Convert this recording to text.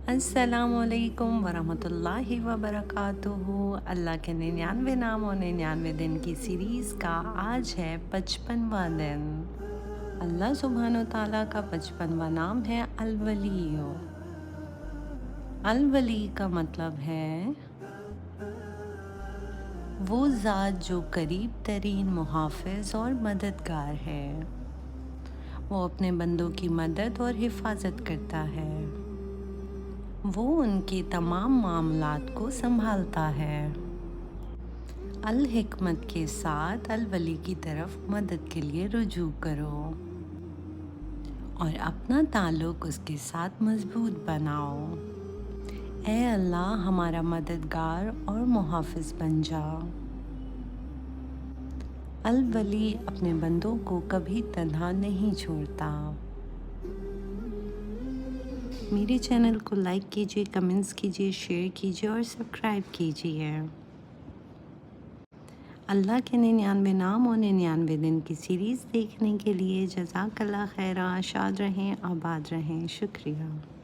السلام علیکم ورحمۃ اللہ وبرکاتہ۔ اللہ کے 99 نام اور 99 دن کی سیریز کا آج ہے 55واں دن۔ اللہ سبحانہ و تعالیٰ کا 55واں نام ہے الولی۔ الولی کا مطلب ہے وہ ذات جو قریب ترین محافظ اور مددگار ہے۔ وہ اپنے بندوں کی مدد اور حفاظت کرتا ہے۔ وہ ان کے تمام معاملات کو سنبھالتا ہے۔ الحکمت کے ساتھ الولی کی طرف مدد کے لیے رجوع کرو اور اپنا تعلق اس کے ساتھ مضبوط بناؤ۔ اے اللہ ہمارا مددگار اور محافظ بن جا۔ الولی اپنے بندوں کو کبھی تنہا نہیں چھوڑتا۔ میرے چینل کو لائک کیجیے، کمنٹس کیجیے، شیئر کیجیے اور سبسکرائب کیجیے۔ اللہ کے 99 نام اور 99 دن کی سیریز دیکھنے کے لیے جزاک اللہ خیرہ۔ شاد رہیں، آباد رہیں، شکریہ۔